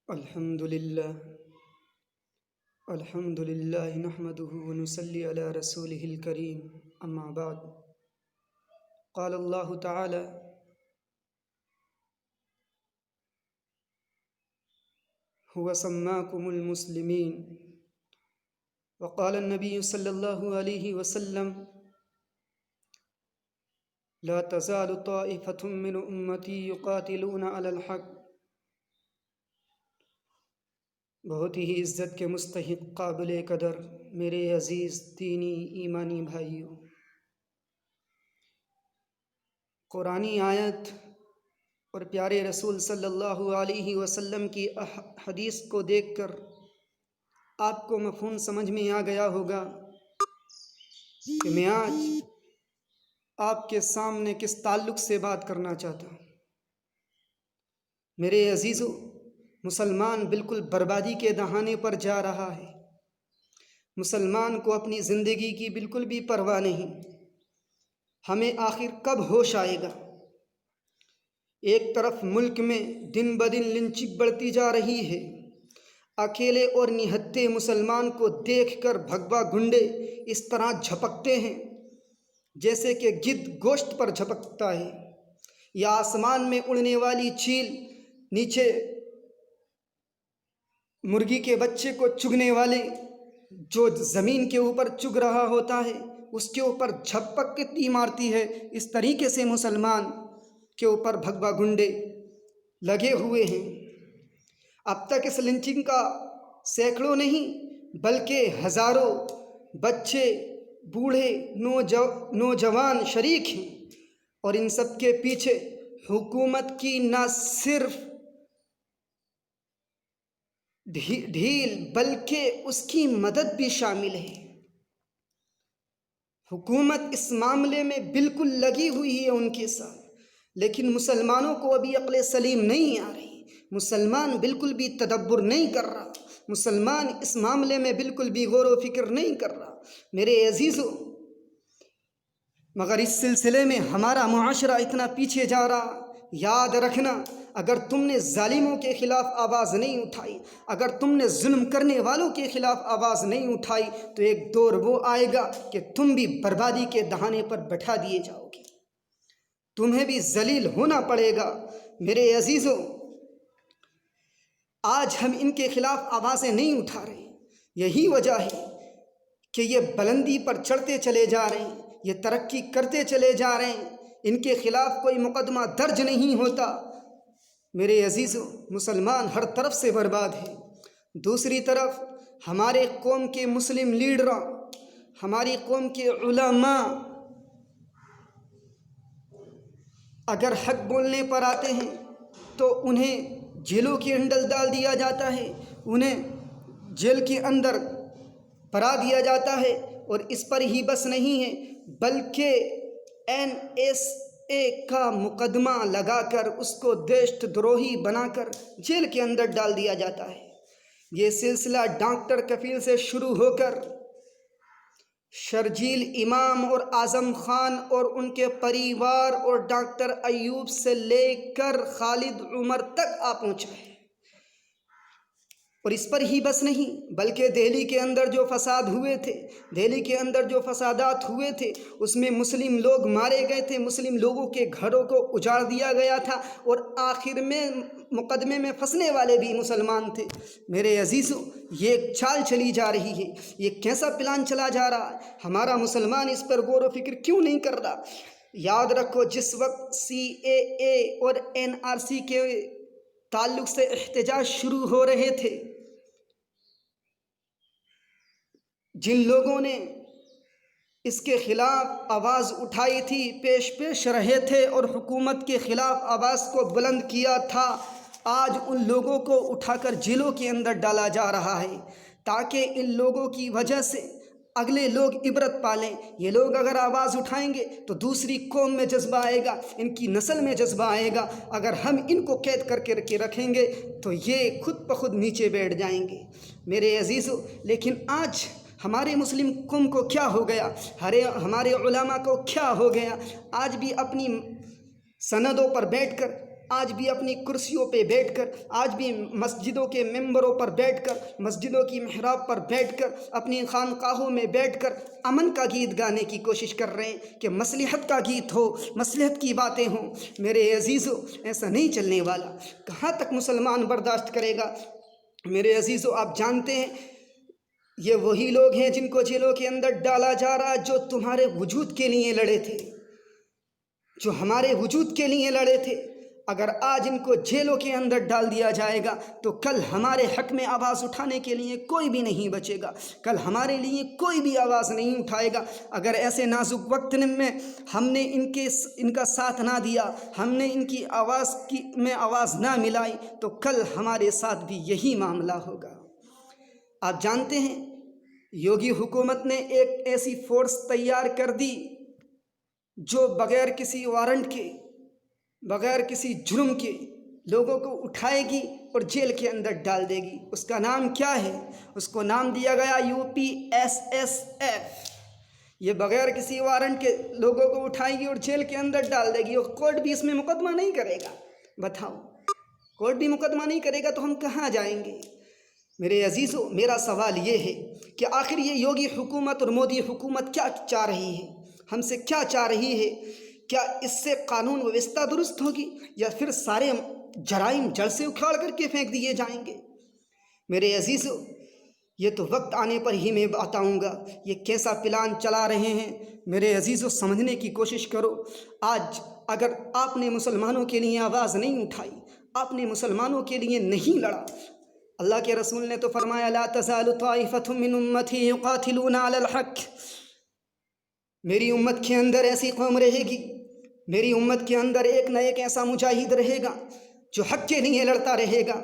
الحمد لله الحمد لله نحمده ونصلي على رسوله الكريم أما بعد قال الله تعالى هو سماكم المسلمين وقال النبي صلى الله عليه وسلم لا تزال طائفة من أمتي يقاتلون على الحق۔ بہت ہی عزت کے مستحق قابل قدر میرے عزیز دینی ایمانی بھائیوں، قرآنی آیت اور پیارے رسول صلی اللہ علیہ وسلم کی حدیث کو دیکھ کر آپ کو مفہوم سمجھ میں آ گیا ہوگا کہ میں آج آپ کے سامنے کس تعلق سے بات کرنا چاہتا ہوں۔ میرے عزیزو، مسلمان بالکل بربادی کے دہانے پر جا رہا ہے۔ مسلمان کو اپنی زندگی کی بالکل بھی پرواہ نہیں۔ ہمیں آخر کب ہوش آئے گا؟ ایک طرف ملک میں دن بدن لنچنگ بڑھتی جا رہی ہے، اکیلے اور نہتے مسلمان کو دیکھ کر بھگوا گنڈے اس طرح جھپکتے ہیں جیسے کہ گدھ گوشت پر جھپکتا ہے، یا آسمان میں اڑنے والی چیل نیچے مرغی کے بچے کو چگنے والے جو زمین کے اوپر چگ رہا ہوتا ہے اس کے اوپر جھپک کتنی مارتی ہے، اس طریقے سے مسلمان کے اوپر بھگوا گنڈے لگے ہوئے ہیں۔ اب تک اس لنچنگ کا سینکڑوں نہیں بلکہ ہزاروں بچے، بوڑھے، نوجوان شریک ہیں، اور ان سب کے پیچھے حکومت کی نہ صرف ڈھیل بلکہ اس کی مدد بھی شامل ہے۔ حکومت اس معاملے میں بالکل لگی ہوئی ہے ان کے ساتھ، لیکن مسلمانوں کو ابھی عقل سلیم نہیں آ رہی۔ مسلمان بالکل بھی تدبر نہیں کر رہا، مسلمان اس معاملے میں بالکل بھی غور و فکر نہیں کر رہا۔ میرے عزیزو، مگر اس سلسلے میں ہمارا معاشرہ اتنا پیچھے جا رہا۔ یاد رکھنا، اگر تم نے ظالموں کے خلاف آواز نہیں اٹھائی، اگر تم نے ظلم کرنے والوں کے خلاف آواز نہیں اٹھائی، تو ایک دور وہ آئے گا کہ تم بھی بربادی کے دہانے پر بٹھا دیے جاؤ گے، تمہیں بھی ذلیل ہونا پڑے گا۔ میرے عزیزو، آج ہم ان کے خلاف آوازیں نہیں اٹھا رہے، یہی وجہ ہے کہ یہ بلندی پر چڑھتے چلے جا رہے ہیں، یہ ترقی کرتے چلے جا رہے ہیں، ان کے خلاف کوئی مقدمہ درج نہیں ہوتا۔ میرے عزیزو، مسلمان ہر طرف سے برباد ہے۔ دوسری طرف ہمارے قوم کے مسلم لیڈراں، ہماری قوم کے علماء اگر حق بولنے پر آتے ہیں تو انہیں جیلوں کے اندر ڈال دیا جاتا ہے، انہیں جیل کے اندر پرا دیا جاتا ہے، اور اس پر ہی بس نہیں ہے بلکہ NSA کا مقدمہ لگا کر اس کو دیش دروہی بنا کر جیل کے اندر ڈال دیا جاتا ہے۔ یہ سلسلہ ڈاکٹر کفیل سے شروع ہو کر شرجیل امام اور اعظم خان اور ان کے پریوار اور ڈاکٹر ایوب سے لے کر خالد عمر تک آ پہنچا ہے۔ اور اس پر ہی بس نہیں بلکہ دہلی کے اندر جو فساد ہوئے تھے، دہلی کے اندر جو فسادات ہوئے تھے، اس میں مسلم لوگ مارے گئے تھے، مسلم لوگوں کے گھروں کو اجاڑ دیا گیا تھا، اور آخر میں مقدمے میں پھنسنے والے بھی مسلمان تھے۔ میرے عزیزو، یہ ایک چال چلی جا رہی ہے، یہ کیسا پلان چلا جا رہا ہے؟ ہمارا مسلمان اس پر غور و فکر کیوں نہیں کر رہا؟ یاد رکھو، جس وقت CAA اور NRC کے تعلق سے احتجاج شروع ہو رہے تھے، جن لوگوں نے اس کے خلاف آواز اٹھائی تھی، پیش رہے تھے اور حکومت کے خلاف آواز کو بلند کیا تھا، آج ان لوگوں کو اٹھا کر جیلوں کے اندر ڈالا جا رہا ہے تاکہ ان لوگوں کی وجہ سے اگلے لوگ عبرت پالیں۔ یہ لوگ اگر آواز اٹھائیں گے تو دوسری قوم میں جذبہ آئے گا، ان کی نسل میں جذبہ آئے گا۔ اگر ہم ان کو قید کر کے رکھیں گے تو یہ خود بخود نیچے بیٹھ جائیں گے۔ میرے عزیزو، لیکن آج ہمارے مسلم قوم کو کیا ہو گیا؟ ہمارے علماء کو کیا ہو گیا؟ آج بھی اپنی سندوں پر بیٹھ کر آج بھی اپنی کرسیوں پہ بیٹھ کر، آج بھی مسجدوں کے ممبروں پر بیٹھ کر، مسجدوں کی محراب پر بیٹھ کر، اپنی خانقاہوں میں بیٹھ کر امن کا گیت گانے کی کوشش کر رہے ہیں کہ مصلحت کا گیت ہو، مصلحت کی باتیں ہوں۔ میرے عزیزو، ایسا نہیں چلنے والا۔ کہاں تک مسلمان برداشت کرے گا؟ میرے عزیزو، آپ جانتے ہیں یہ وہی لوگ ہیں جن کو جیلوں کے اندر ڈالا جا رہا ہے، جو تمہارے وجود کے لیے لڑے تھے، جو ہمارے وجود کے لیے لڑے تھے۔ اگر آج ان کو جیلوں کے اندر ڈال دیا جائے گا تو کل ہمارے حق میں آواز اٹھانے کے لیے کوئی بھی نہیں بچے گا، کل ہمارے لیے کوئی بھی آواز نہیں اٹھائے گا۔ اگر ایسے نازک وقت میں ہم نے ان کا ساتھ نہ دیا، ہم نے ان کی آواز میں آواز نہ ملائی، تو کل ہمارے ساتھ بھی یہی معاملہ ہوگا۔ آپ جانتے ہیں یوگی حکومت نے ایک ایسی فورس تیار کر دی جو بغیر کسی وارنٹ کے، بغیر کسی جرم کے لوگوں کو اٹھائے گی اور جیل کے اندر ڈال دے گی۔ اس کا نام کیا ہے؟ اس کو نام دیا گیا UPSSF۔ یہ بغیر کسی وارنٹ کے لوگوں کو اٹھائے گی اور جیل کے اندر ڈال دے گی، اور کورٹ بھی اس میں مقدمہ نہیں کرے گا۔ بتاؤ، کورٹ بھی مقدمہ نہیں کرے گا تو ہم کہاں جائیں گے؟ میرے عزیزو، میرا سوال یہ ہے کہ آخر یہ یوگی حکومت اور مودی حکومت کیا چاہ رہی ہے؟ ہم سے کیا چاہ رہی ہے؟ کیا اس سے قانون ویوستھا درست ہوگی، یا پھر سارے جرائم جڑ سے اکھاڑ کر کے پھینک دیے جائیں گے؟ میرے عزیزو، یہ تو وقت آنے پر ہی میں بتاؤں گا یہ کیسا پلان چلا رہے ہیں۔ میرے عزیزو، سمجھنے کی کوشش کرو۔ آج اگر آپ نے مسلمانوں کے لیے آواز نہیں اٹھائی، آپ نے مسلمانوں کے لیے نہیں لڑا، اللہ کے رسول نے تو فرمایا لا تزال طائفۃ من امتی یقاتلون علی الحق۔ میری امت کے اندر ایسی قوم رہے گی، میری امت کے اندر ایک نہ ایک ایسا مجاہد رہے گا جو حق کے لیے لڑتا رہے گا،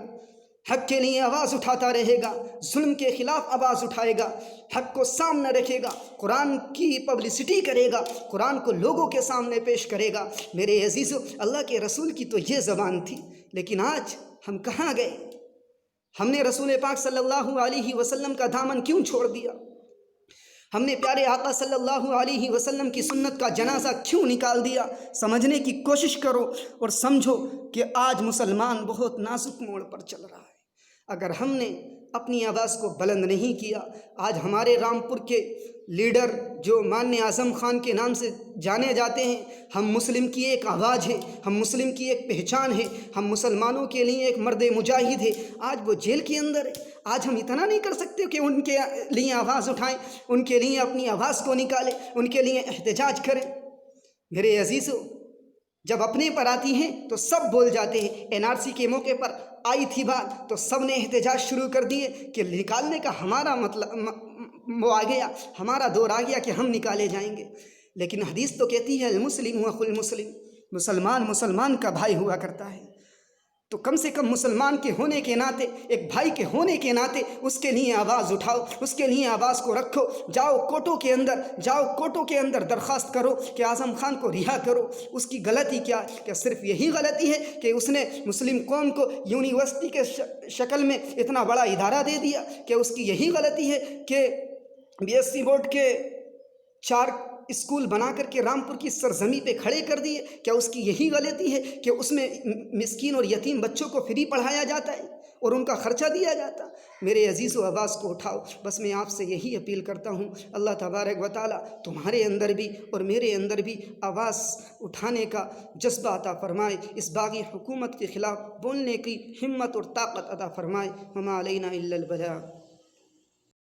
حق کے لیے آواز اٹھاتا رہے گا، ظلم کے خلاف آواز اٹھائے گا، حق کو سامنے رکھے گا، قرآن کی پبلسٹی کرے گا، قرآن کو لوگوں کے سامنے پیش کرے گا۔ میرے عزیزو، اللہ کے رسول کی تو یہ زبان تھی، لیکن آج ہم کہاں گئے؟ ہم نے رسول پاک صلی اللہ علیہ وسلم کا دامن کیوں چھوڑ دیا؟ ہم نے پیارے آقا صلی اللہ علیہ وسلم کی سنت کا جنازہ کیوں نکال دیا؟ سمجھنے کی کوشش کرو اور سمجھو کہ آج مسلمان بہت نازک موڑ پر چل رہا ہے۔ اگر ہم نے اپنی آواز کو بلند نہیں کیا، آج ہمارے رامپور کے لیڈر جو مانیہ اعظم خان کے نام سے جانے جاتے ہیں، ہم مسلم کی ایک آواز ہے، ہم مسلم کی ایک پہچان ہے، ہم مسلمانوں کے لیے ایک مرد مجاہد ہے، آج وہ جیل کے اندر ہے۔ آج ہم اتنا نہیں کر سکتے کہ ان کے لیے آواز اٹھائیں، ان کے لیے اپنی آواز کو نکالیں، ان کے لیے احتجاج کریں؟ میرے عزیزو، جب اپنے پر آتی ہیں تو سب بول جاتے ہیں۔ NRC کے موقع پر آئی تھی بات تو سب نے احتجاج شروع کر دیے کہ نکالنے کا ہمارا مطلب وہ آ گیا، ہمارا دور آ گیا کہ ہم نکالے جائیں گے۔ لیکن حدیث تو کہتی ہے المسلم اخو المسلم، مسلمان مسلمان کا بھائی ہوا کرتا ہے۔ تو کم سے کم مسلمان کے ہونے کے ناطے، ایک بھائی کے ہونے کے ناطے اس کے لیے آواز اٹھاؤ، اس کے لیے آواز کو رکھو۔ جاؤ کوٹوں کے اندر درخواست کرو کہ اعظم خان کو رہا کرو۔ اس کی غلطی کیا؟ کیا صرف یہی غلطی ہے کہ اس نے مسلم قوم کو یونیورسٹی کے شکل میں اتنا بڑا ادارہ دے دیا؟ کہ اس کی یہی غلطی ہے کہ BSc بورڈ کے 4 اسکول بنا کر کے رامپور کی سرزمین پہ کھڑے کر دیے؟ کیا اس کی یہی غلطی ہے کہ اس میں مسکین اور یتیم بچوں کو فری پڑھایا جاتا ہے اور ان کا خرچہ دیا جاتا؟ میرے عزیزو، آواز کو اٹھاؤ۔ بس میں آپ سے یہی اپیل کرتا ہوں، اللہ تبارک و تعالیٰ تمہارے اندر بھی اور میرے اندر بھی آواز اٹھانے کا جذبہ عطا فرمائے، اس باغی حکومت کے خلاف بولنے کی ہمت اور طاقت عطا فرمائے۔ وما علینا الا البلاغ۔